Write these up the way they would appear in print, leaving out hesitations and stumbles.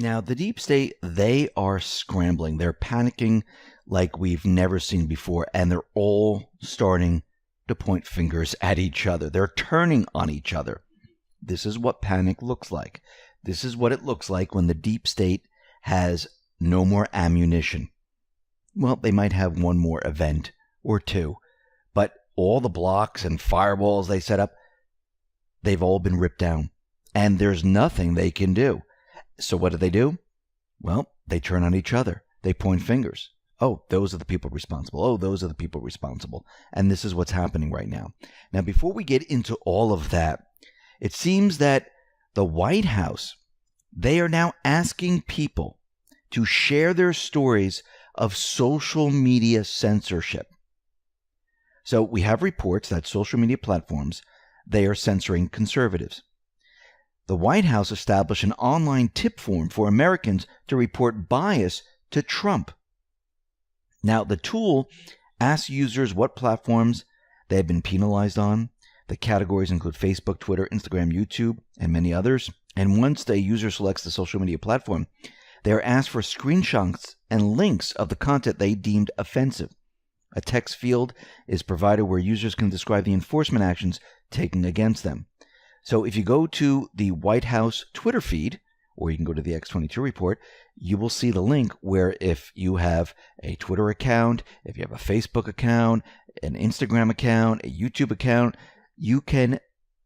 Now, the deep state, they are scrambling. They're panicking like we've never seen before, and they're all starting to point fingers at each other. They're turning on each other. This is what panic looks like. This is what it looks like when the deep state has no more ammunition. Well, they might have one more event or two, but all the blocks and firewalls they set up, they've all been ripped down, and there's nothing they can do. So what do? Well, they turn on each other. They point fingers. Oh, those are the people responsible. Oh, those are the people responsible. And this is what's happening right now. Now, before we get into all of that, it seems that the White House, they are now asking people to share their stories of social media censorship. So we have reports that social media platforms, they are censoring conservatives. The White House established an online tip form for Americans to report bias to Trump. Now, the tool asks users what platforms they have been penalized on. The categories include Facebook, Twitter, Instagram, YouTube, and many others. And once the user selects the social media platform, they are asked for screenshots and links of the content they deemed offensive. A text field is provided where users can describe the enforcement actions taken against them. So if you go to the White House Twitter feed, or you can go to the X22 report, you will see the link where if you have a Twitter account, if you have a Facebook account, an Instagram account, a YouTube account, you can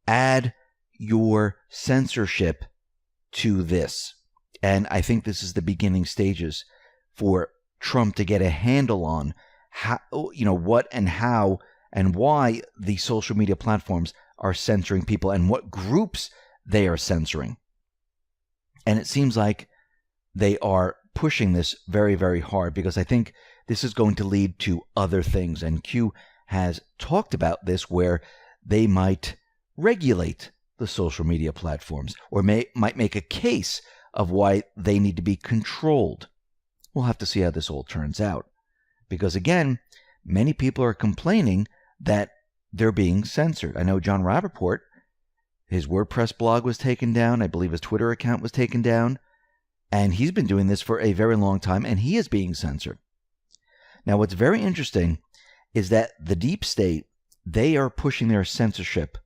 add your censorship to this. And I think this is the beginning stages for Trump to get a handle on how, what and how and why the social media platforms are censoring people and what groups they are censoring. And it seems like they are pushing this very, very hard because I think this is going to lead to other things. And Q has talked about this where they might regulate the social media platforms or might make a case of why they need to be controlled. We'll have to see how this all turns out. Because again, many people are complaining that they're being censored. I know John Rappaport, his WordPress blog was taken down. I believe his Twitter account was taken down. And he's been doing this for a very long time, and he is being censored. Now, what's very interesting is that the deep state, they are pushing their censorship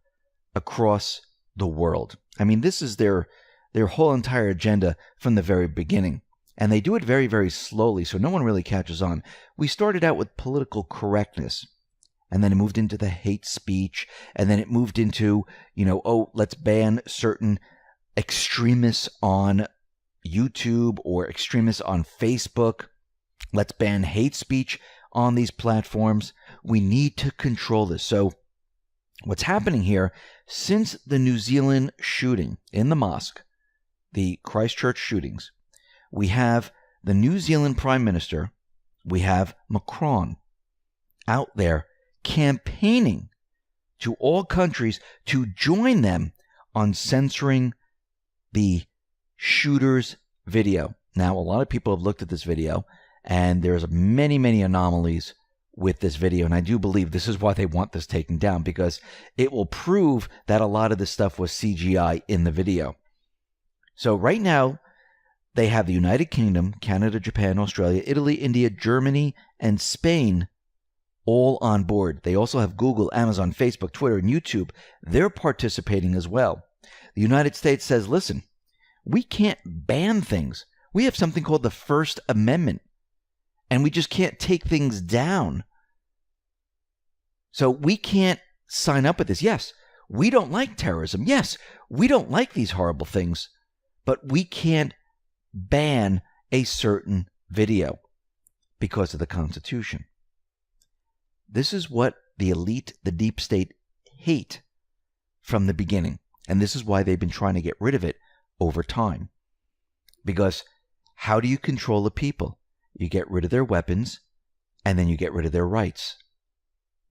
across the world. I mean, this is their whole entire agenda from the very beginning. And they do it very, very slowly, so no one really catches on. We started out with political correctness, and then it moved into the hate speech, and then it moved into, let's ban certain extremists on YouTube or extremists on Facebook. Let's ban hate speech on these platforms. We need to control this. So what's happening here, since the New Zealand shooting in the mosque, the Christchurch shootings, we have the New Zealand Prime Minister, we have Macron out there campaigning to all countries to join them on censoring the shooter's video. Now, a lot of people have looked at this video, and there's many, many anomalies with this video, and I do believe this is why they want this taken down, because it will prove that a lot of this stuff was CGI in the video. So right now, they have the United Kingdom, Canada, Japan, Australia, Italy, India, Germany, and Spain all on board. They also have Google, Amazon, Facebook, Twitter, and YouTube. They're participating as well. The United States says, listen, we can't ban things. We have something called the First Amendment, and we just can't take things down. So we can't sign up with this. Yes, we don't like terrorism. Yes, we don't like these horrible things, but we can't ban a certain video because of the Constitution. This is what the elite, the deep state, hate from the beginning. And this is why they've been trying to get rid of it over time. Because how do you control the people? You get rid of their weapons, and then you get rid of their rights.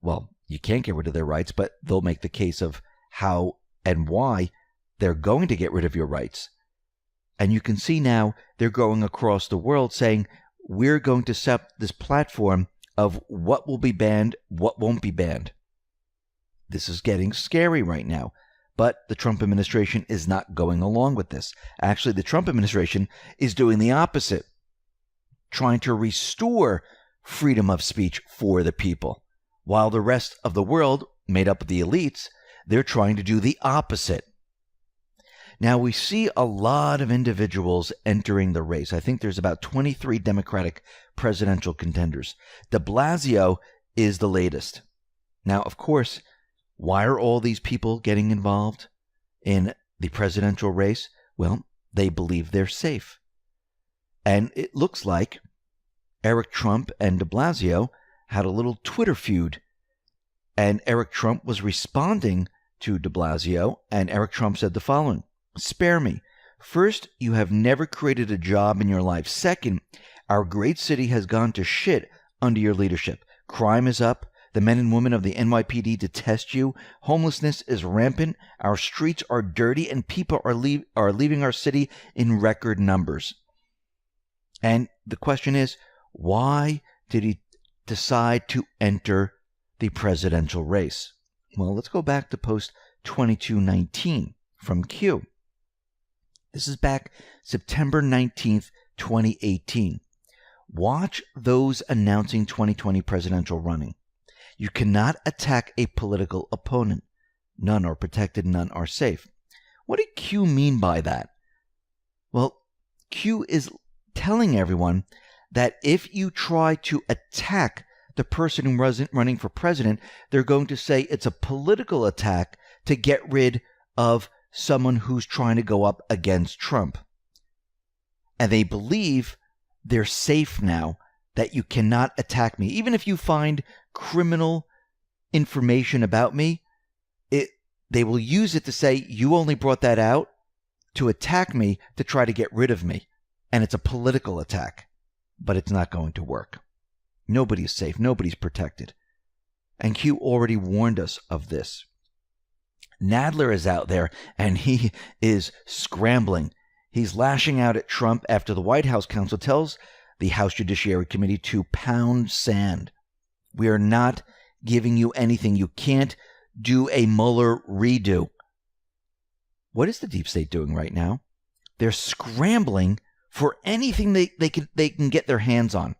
Well, you can't get rid of their rights, but they'll make the case of how and why they're going to get rid of your rights. And you can see now they're going across the world saying, we're going to set this platform of what will be banned, what won't be banned. This is getting scary right now. But the Trump administration is not going along with this. Actually, the Trump administration is doing the opposite, trying to restore freedom of speech for the people, while the rest of the world, made up of the elites, they're trying to do the opposite. Now, we see a lot of individuals entering the race. I think there's about 23 Democratic presidential contenders. De Blasio is the latest. Now, of course, why are all these people getting involved in the presidential race? Well, they believe they're safe. And it looks like Eric Trump and de Blasio had a little Twitter feud. And Eric Trump was responding to de Blasio, and Eric Trump said the following: "Spare me. First, you have never created a job in your life. Second, our great city has gone to shit under your leadership. Crime is up. The men and women of the NYPD detest you. Homelessness is rampant. Our streets are dirty, and people are leaving our city in record numbers." And the question is, why did he decide to enter the presidential race? Well, let's go back to post 2219 from Q. This is back September 19th, 2018. Watch those announcing 2020 presidential running. You cannot attack a political opponent. None are protected, none are safe. What did Q mean by that? Well, Q is telling everyone that if you try to attack the person who wasn't running for president, they're going to say it's a political attack to get rid of someone who's trying to go up against Trump. And they believe they're safe now, that you cannot attack me. Even if you find criminal information about me, they will use it to say you only brought that out to attack me, to try to get rid of me. And it's a political attack. But it's not going to work. Nobody's safe. Nobody's protected. And Q already warned us of this. Nadler is out there, and he is scrambling. He's lashing out at Trump after the White House counsel tells the House Judiciary Committee to pound sand. We are not giving you anything. You can't do a Mueller redo. What is the deep state doing right now? They're scrambling for anything they can get their hands on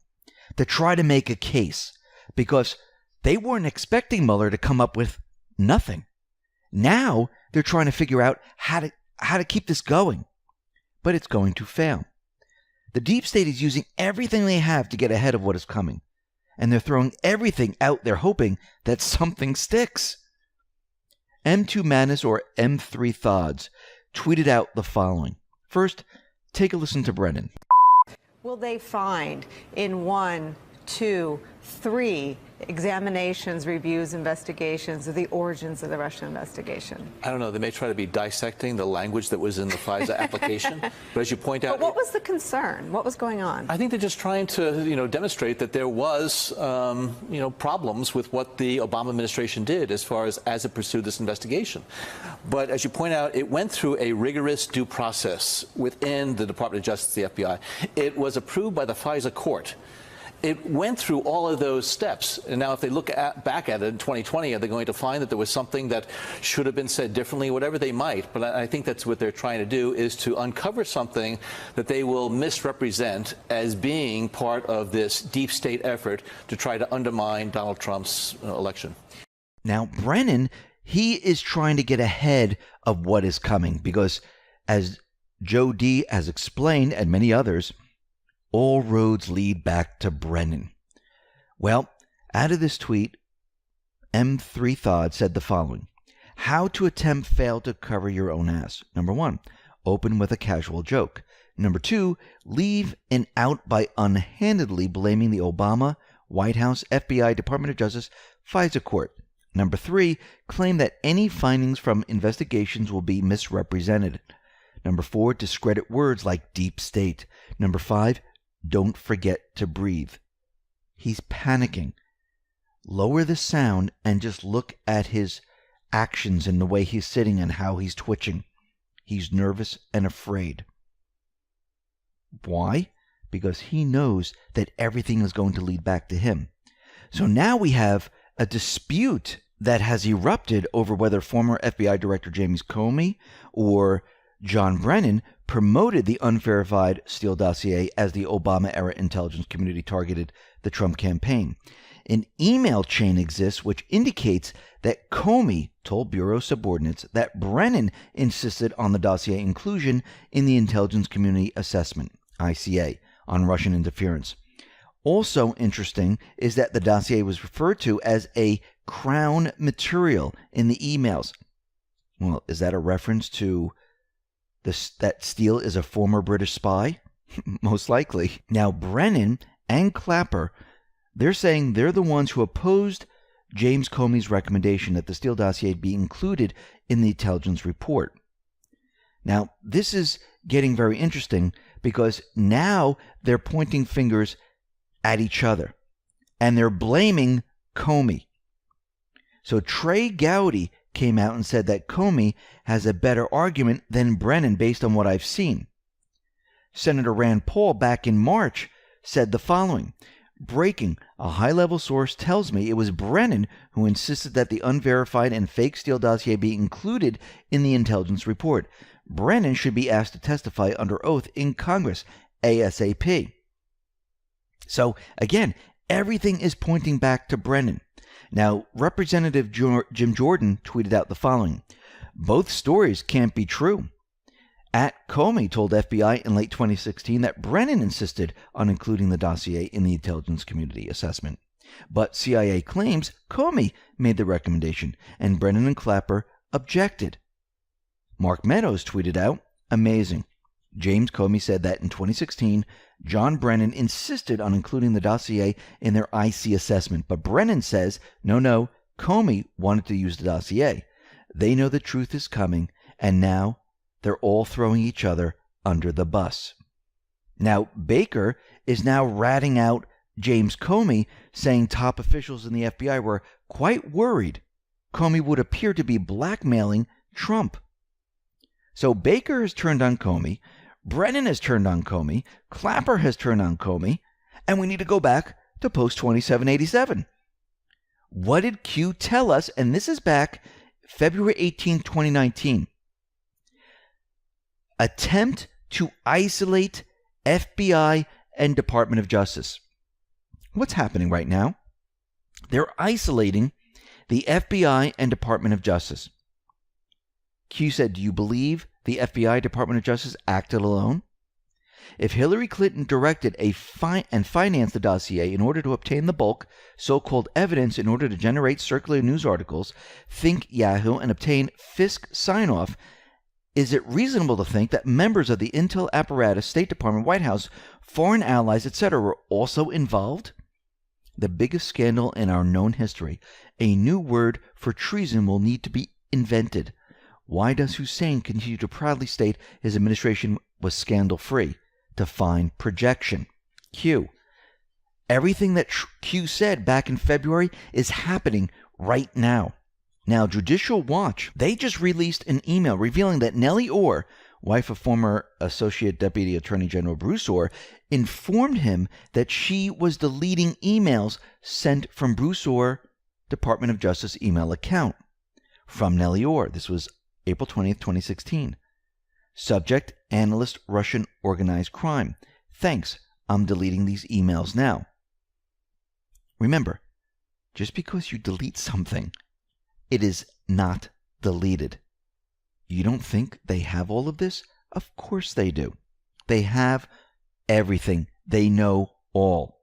to try to make a case, because they weren't expecting Mueller to come up with nothing. Now they're trying to figure out how to keep this going, but it's going to fail. The deep state is using everything they have to get ahead of what is coming, and they're throwing everything out there hoping that something sticks. M2 Madness, or M3 Thods, tweeted out the following. First, take a listen to Brennan. Will they find in 1, 2, 3 examinations, reviews, investigations of the origins of the Russian investigation? I don't know. They may try to be dissecting the language that was in the FISA application. But as you point out... But what was the concern? What was going on? I think they're just trying to, demonstrate that there was, problems with what the Obama administration did as far as it pursued this investigation. But as you point out, it went through a rigorous due process within the Department of Justice, the FBI. It was approved by the FISA court. It went through all of those steps. And now if they look back at it in 2020, are they going to find that there was something that should have been said differently, whatever they might? But I think that's what they're trying to do, is to uncover something that they will misrepresent as being part of this deep state effort to try to undermine Donald Trump's election. Now, Brennan, he is trying to get ahead of what is coming because, as Joe D. has explained, and many others, all roads lead back to Brennan. Well, out of this tweet, M3 Thod said the following: how to attempt fail to cover your own ass. Number 1, open with a casual joke. Number 2, leave an out by unhandedly blaming the Obama, White House, FBI, Department of Justice, FISA court. Number 3, claim that any findings from investigations will be misrepresented. Number 4, discredit words like deep state. Number 5, don't forget to breathe. He's panicking. Lower the sound and just look at his actions and the way he's sitting and how he's twitching. He's nervous and afraid. Why? Because he knows that everything is going to lead back to him. So now we have a dispute that has erupted over whether former FBI Director James Comey or John Brennan promoted the unverified Steele dossier as the Obama-era intelligence community targeted the Trump campaign. An email chain exists which indicates that Comey told Bureau subordinates that Brennan insisted on the dossier inclusion in the Intelligence Community Assessment, ICA, on Russian interference. Also interesting is that the dossier was referred to as a Crown material in the emails. Well, is that a reference to that Steele is a former British spy? Most likely. Now, Brennan and Clapper, they're saying they're the ones who opposed James Comey's recommendation that the Steele dossier be included in the intelligence report. Now, this is getting very interesting because now they're pointing fingers at each other and they're blaming Comey. So Trey Gowdy came out and said that Comey has a better argument than Brennan based on what I've seen. Senator Rand Paul back in March said the following: breaking, a high-level source tells me it was Brennan who insisted that the unverified and fake Steele dossier be included in the intelligence report. Brennan should be asked to testify under oath in Congress ASAP. So again, everything is pointing back to Brennan. Now, Representative Jim Jordan tweeted out the following: both stories can't be true. Comey told FBI in late 2016 that Brennan insisted on including the dossier in the intelligence community assessment. But CIA claims Comey made the recommendation, and Brennan and Clapper objected. Mark Meadows tweeted out, amazing. James Comey said that in 2016, John Brennan insisted on including the dossier in their IC assessment, but Brennan says, no, Comey wanted to use the dossier. They know the truth is coming, and now they're all throwing each other under the bus. Now, Baker is now ratting out James Comey, saying top officials in the FBI were quite worried Comey would appear to be blackmailing Trump. So Baker has turned on Comey, Brennan has turned on Comey, Clapper has turned on Comey, and we need to go back to post-2787. What did Q tell us? And this is back February 18, 2019. Attempt to isolate FBI and Department of Justice. What's happening right now? They're isolating the FBI and Department of Justice. Q said, do you believe the FBI, Department of Justice, acted alone? If Hillary Clinton directed and financed the dossier in order to obtain the bulk so-called evidence in order to generate circulating news articles, think Yahoo, and obtain FISC sign-off, is it reasonable to think that members of the intel apparatus, State Department, White House, foreign allies, etc. were also involved? The biggest scandal in our known history. A new word for treason will need to be invented. Why does Hussein continue to proudly state his administration was scandal-free? Define projection. Q. Everything that Q said back in February is happening right now. Now, Judicial Watch, they just released an email revealing that Nellie Orr, wife of former Associate Deputy Attorney General Bruce Orr, informed him that she was deleting emails sent from Bruce Orr Department of Justice email account from Nellie Orr. This was April 20th, 2016. Subject, analyst, Russian organized crime. Thanks, I'm deleting these emails now. Remember, just because you delete something, it is not deleted. You don't think they have all of this? Of course they do. They have everything. They know all.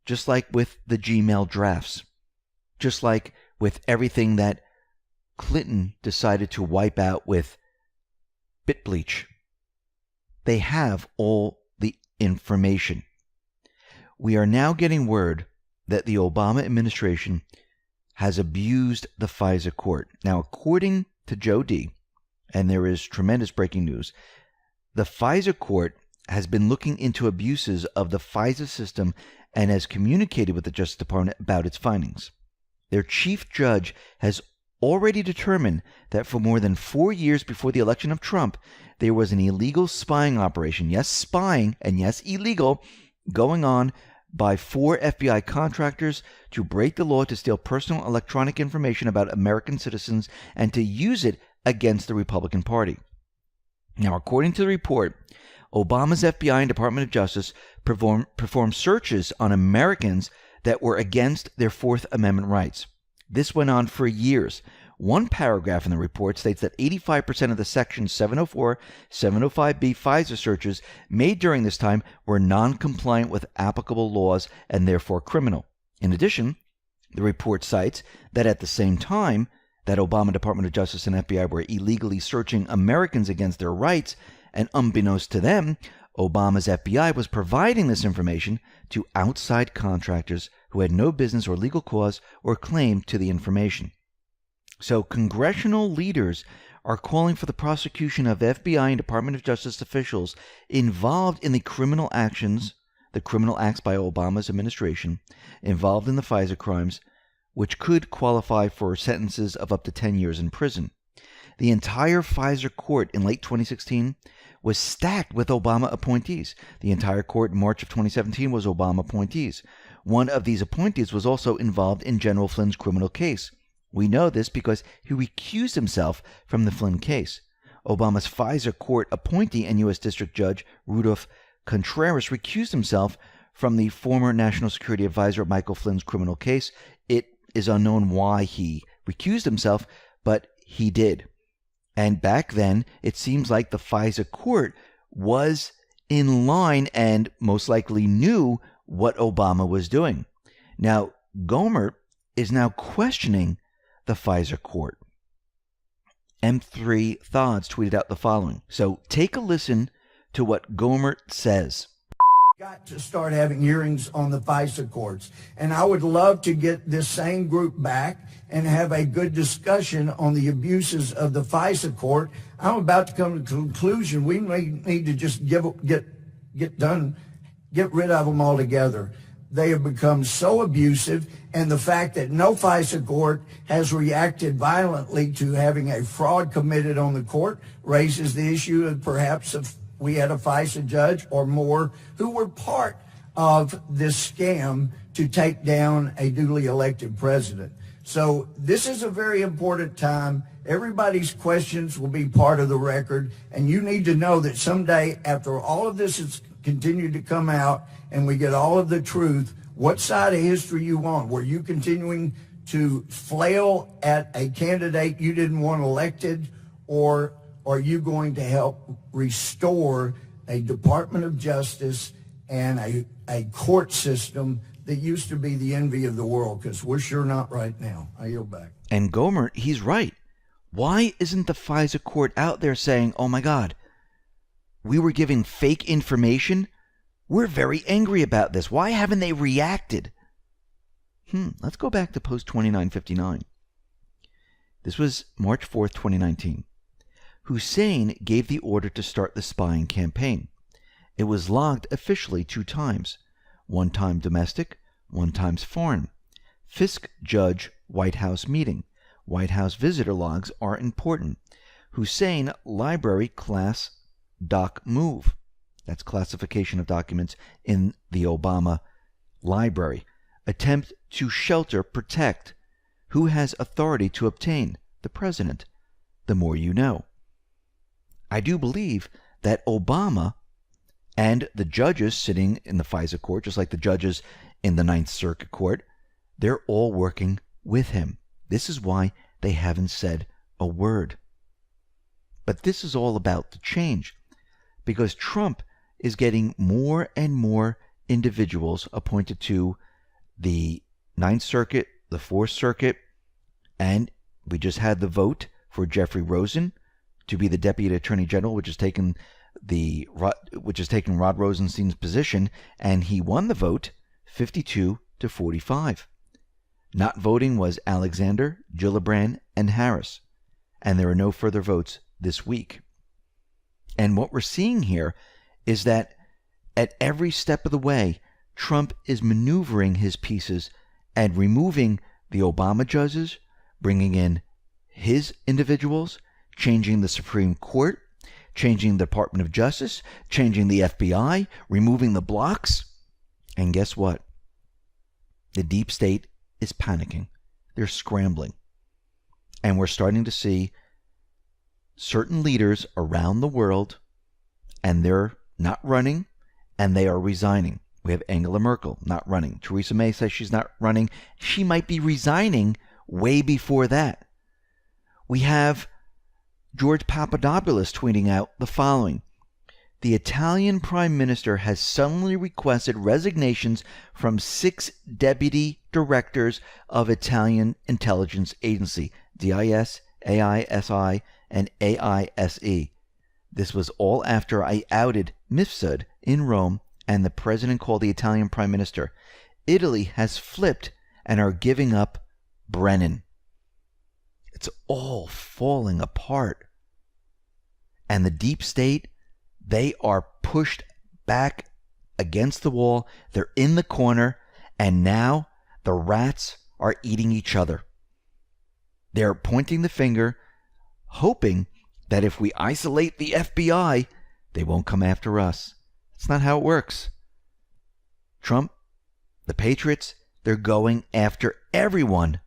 Just like with the Gmail drafts. Just like with everything that Clinton decided to wipe out with BitBleach. They have all the information. We are now getting word that the Obama administration has abused the FISA court. Now, according to Joe D., and there is tremendous breaking news, the FISA court has been looking into abuses of the FISA system and has communicated with the Justice Department about its findings. Their chief judge has already determined that for more than 4 years before the election of Trump, there was an illegal spying operation, yes, spying, and yes, illegal, going on by 4 FBI contractors to break the law to steal personal electronic information about American citizens and to use it against the Republican Party. Now, according to the report, Obama's FBI and Department of Justice performed searches on Americans that were against their Fourth Amendment rights. This went on for years. One paragraph in the report states that 85% of the Section 704, 705B FISA searches made during this time were non-compliant with applicable laws and therefore criminal. In addition, the report cites that at the same time that Obama Department of Justice and FBI were illegally searching Americans against their rights, and unbeknownst to them, Obama's FBI was providing this information to outside contractors who had no business or legal cause or claim to the information. So congressional leaders are calling for the prosecution of FBI and Department of Justice officials involved in the criminal acts by Obama's administration, involved in the FISA crimes, which could qualify for sentences of up to 10 years in prison. The entire FISA court in late 2016 was stacked with Obama appointees. The entire court in March of 2017 was Obama appointees. One of these appointees was also involved in General Flynn's criminal case. We know this because he recused himself from the Flynn case. Obama's FISA court appointee and U.S. District Judge Rudolph Contreras recused himself from the former National Security Advisor of Michael Flynn's criminal case. It is unknown why he recused himself, but he did. And back then, it seems like the FISA court was in line and most likely knew what Obama was doing. Now, Gohmert is now questioning the FISA court. M3 Thods tweeted out the following. So take a listen to what Gohmert says. Got to start having hearings on the FISA courts. And I would love to get this same group back and have a good discussion on the abuses of the FISA court. I'm about to come to the conclusion we need to just get rid of them altogether. They have become so abusive, and the fact that no FISA court has reacted violently to having a fraud committed on the court raises the issue of perhaps if we had a FISA judge or more who were part of this scam to take down a duly elected president. So this is a very important time. Everybody's questions will be part of the record, and you need to know that someday, after all of this has continued to come out and we get all of the truth, what side of history you want. Were you continuing to flail at a candidate you didn't want elected, or are you going to help restore a Department of Justice and a court system that used to be the envy of the world? Because we're sure not right now. I yield back. And Gohmert, he's right. Why isn't the FISA court out there saying, oh my God, we were giving fake information? We're very angry about this. Why haven't they reacted? Let's go back to post 2959. This was March 4th, 2019. Hussein gave the order to start the spying campaign. It was logged officially 2 times. 1 time domestic, 1 time foreign. Fisk Judge White House meeting. White House visitor logs are important. Hussein Library Class Doc Move. That's classification of documents in the Obama library. Attempt to shelter, protect. Who has authority to obtain? The president. The more you know. I do believe that Obama and the judges sitting in the FISA court, just like the judges in the Ninth Circuit Court, they're all working with him. This is why they haven't said a word. But this is all about to change, because Trump is getting more and more individuals appointed to the Ninth Circuit, the Fourth Circuit, and we just had the vote for Jeffrey Rosen to be the Deputy Attorney General, which has taken Rod Rosenstein's position, and he won the vote 52-45. Not voting was Alexander, Gillibrand, and Harris, and there are no further votes this week. And what we're seeing here is that at every step of the way, Trump is maneuvering his pieces and removing the Obama judges, bringing in his individuals, changing the Supreme Court, changing the Department of Justice, changing the FBI, removing the blocks. And guess what? The deep state is panicking. They're scrambling. And we're starting to see certain leaders around the world, and they're not running, and they are resigning. We have Angela Merkel not running. Theresa May says she's not running. She might be resigning way before that. We have George Papadopoulos tweeting out the following. The Italian Prime Minister has suddenly requested resignations from 6 deputy directors of Italian intelligence agency, DIS, AISI, and AISE. This was all after I outed Mifsud in Rome, and the president called the Italian Prime Minister. Italy has flipped and are giving up Brennan. It's all falling apart. And the deep state, they are pushed back against the wall. They're in the corner, and now the rats are eating each other. They're pointing the finger, hoping that if we isolate the FBI, they won't come after us. It's not how it works. Trump, the Patriots, they're going after everyone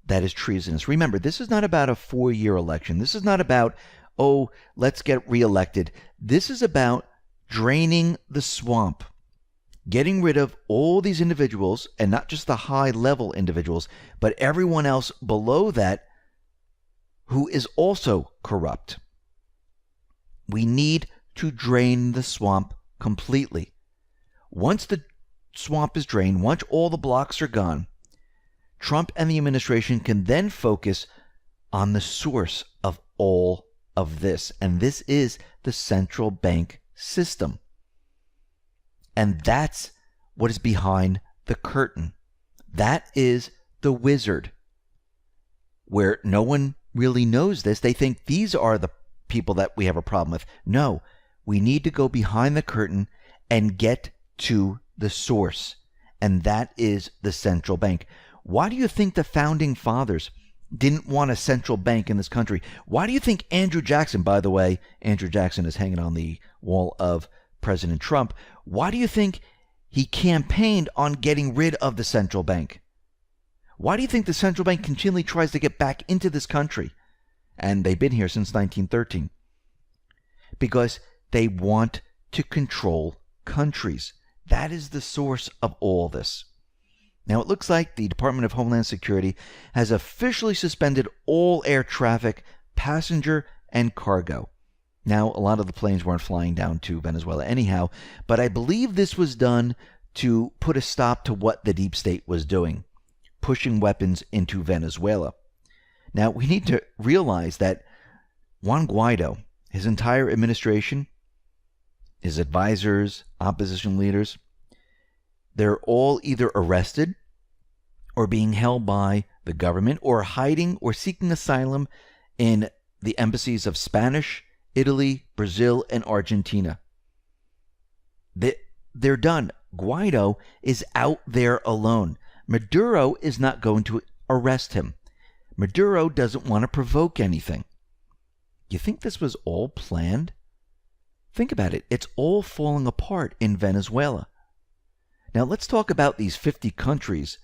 that is treasonous. Remember, this is not about a 4-year election. This is not about, oh, let's get reelected. This is about draining the swamp, getting rid of all these individuals, and not just the high-level individuals, but everyone else below that who is also corrupt. We need to drain the swamp completely. Once the swamp is drained, once all the blocks are gone, Trump and the administration can then focus on the source of all of this. And this is the central bank system. And that's what is behind the curtain. That is the wizard. Where no one really knows this. They think these are the people that we have a problem with. No, we need to go behind the curtain and get to the source. And that is the central bank. Why do you think the founding fathers didn't want a central bank in this country? Why do you think Andrew Jackson, by the way, Andrew Jackson is hanging on the wall of President Trump. Why do you think he campaigned on getting rid of the central bank? Why do you think the central bank continually tries to get back into this country? And they've been here since 1913. Because they want to control countries. That is the source of all this. Now, it looks like the Department of Homeland Security has officially suspended all air traffic, passenger and cargo. Now, a lot of the planes weren't flying down to Venezuela anyhow, but I believe this was done to put a stop to what the deep state was doing, pushing weapons into Venezuela. Now, we need to realize that Juan Guaido, his entire administration, his advisors, opposition leaders, they're all either arrested or being held by the government or hiding or seeking asylum in the embassies of Spanish, Italy, Brazil, and Argentina. They're done. Guaido is out there alone. Maduro is not going to arrest him. Maduro doesn't want to provoke anything. You think this was all planned? Think about it. It's all falling apart in Venezuela. Now let's talk about these 50 countries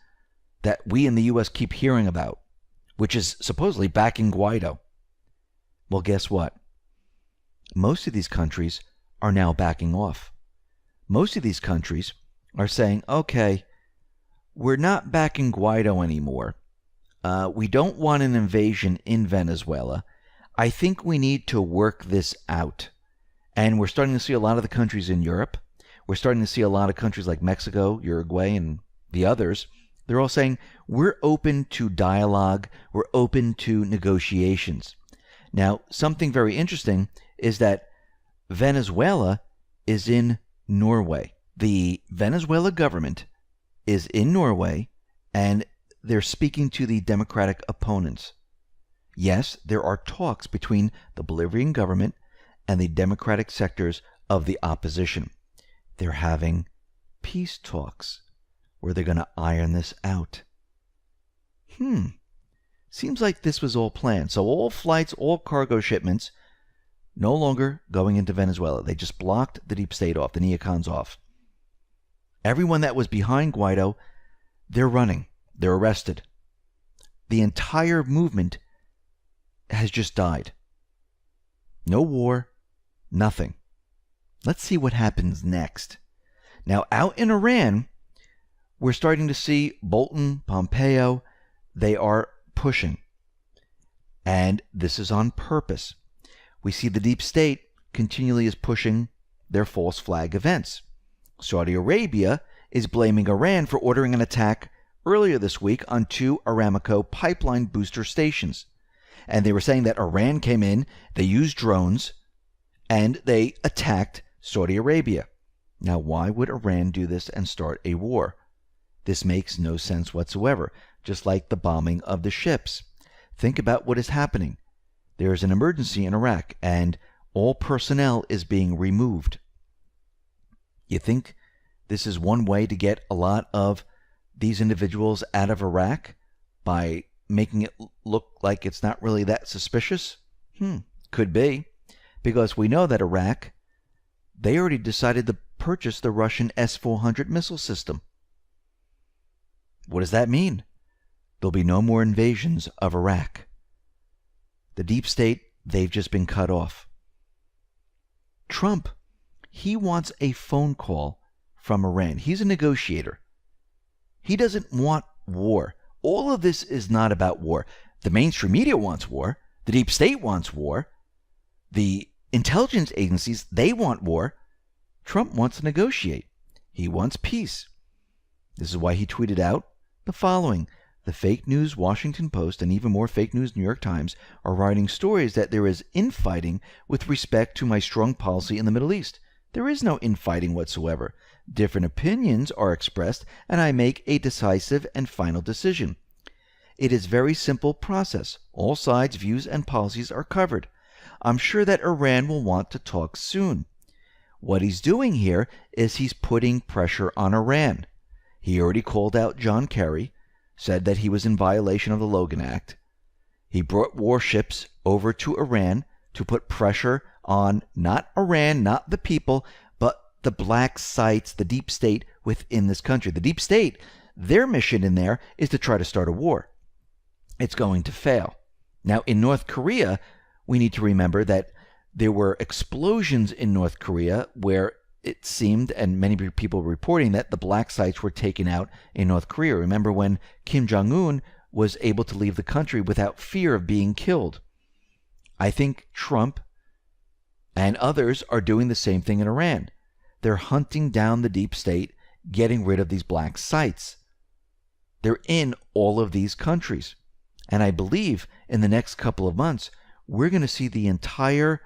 that we in the U.S. keep hearing about, which is supposedly backing Guaido. Well, guess what? Most of these countries are now backing off. Most of these countries are saying, okay, we're not backing Guaido anymore. We don't want an invasion in Venezuela. I think we need to work this out. And we're starting to see a lot of the countries in Europe. We're starting to see a lot of countries like Mexico, Uruguay, and the others. They're all saying, we're open to dialogue. We're open to negotiations. Now, something very interesting is that Venezuela is in Norway. The Venezuela government is in Norway, and they're speaking to the Democratic opponents. Yes, there are talks between the Bolivian government and the Democratic sectors of the opposition. They're having peace talks where they're going to iron this out. Seems like this was all planned. So all flights, all cargo shipments, no longer going into Venezuela. They just blocked the deep state off, the neocons off. Everyone that was behind Guaido, they're running. They're arrested. The entire movement has just died. No war, nothing. Let's see what happens next. Now, out in Iran, we're starting to see Bolton, Pompeo, they are pushing. And this is on purpose. We see the deep state continually is pushing their false flag events. Saudi Arabia is blaming Iran for ordering an attack earlier this week on 2 Aramco pipeline booster stations. And they were saying that Iran came in, they used drones, and they attacked Saudi Arabia. Now, why would Iran do this and start a war? This makes no sense whatsoever, just like the bombing of the ships. Think about what is happening. There is an emergency in Iraq, and all personnel is being removed. You think this is one way to get a lot of these individuals out of Iraq by making it look like it's not really that suspicious? Could be, because we know that Iraq, they already decided to purchase the Russian S-400 missile system. What does that mean? There'll be no more invasions of Iraq. The deep state, they've just been cut off. Trump, he wants a phone call from Iran. He's a negotiator. He doesn't want war. All of this is not about war. The mainstream media wants war. The deep state wants war. The intelligence agencies, they want war. Trump wants to negotiate. He wants peace. This is why he tweeted out the following. The fake news Washington Post and even more fake news New York Times are writing stories that there is infighting with respect to my strong policy in the Middle East. There is no infighting whatsoever. Different opinions are expressed, and I make a decisive and final decision. It is a very simple process. All sides' views and policies are covered. I'm sure that Iran will want to talk soon. What he's doing here is he's putting pressure on Iran. He already called out John Kerry, said that he was in violation of the Logan Act. He brought warships over to Iran to put pressure on not Iran, not the people, but the black sites, the deep state within this country. The deep state, their mission in there is to try to start a war. It's going to fail. Now, in North Korea, we need to remember that there were explosions in North Korea where it seemed, and many people were reporting, that the black sites were taken out in North Korea. Remember when Kim Jong-un was able to leave the country without fear of being killed? I think Trump and others are doing the same thing in Iran. They're hunting down the deep state, getting rid of these black sites. They're in all of these countries. And I believe in the next couple of months, we're going to see the entire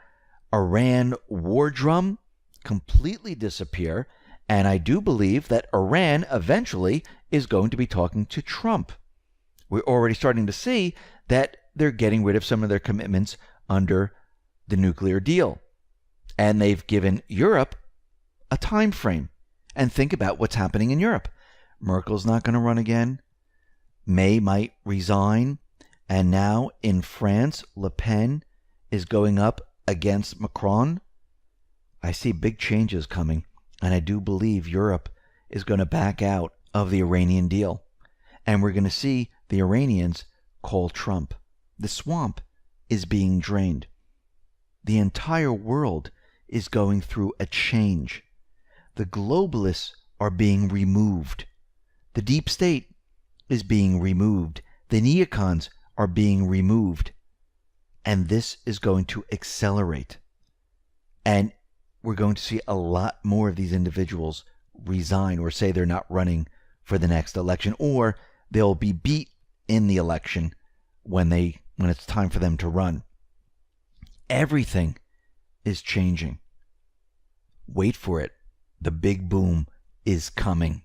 Iran war drum completely disappear, and I do believe that Iran eventually is going to be talking to Trump. We're already starting to see that they're getting rid of some of their commitments under the nuclear deal, and they've given Europe a time frame. And think about what's happening in Europe. Merkel's not going to run again. May might resign, and now in France, Le Pen is going up against Macron. I see big changes coming, and I do believe Europe is going to back out of the Iranian deal. And we're going to see the Iranians call Trump. The swamp is being drained. The entire world is going through a change. The globalists are being removed. The deep state is being removed. The neocons are being removed. And this is going to accelerate. And we're going to see a lot more of these individuals resign or say they're not running for the next election, or they'll be beat in the election when it's time for them to run. Everything is changing. Wait for it. The big boom is coming.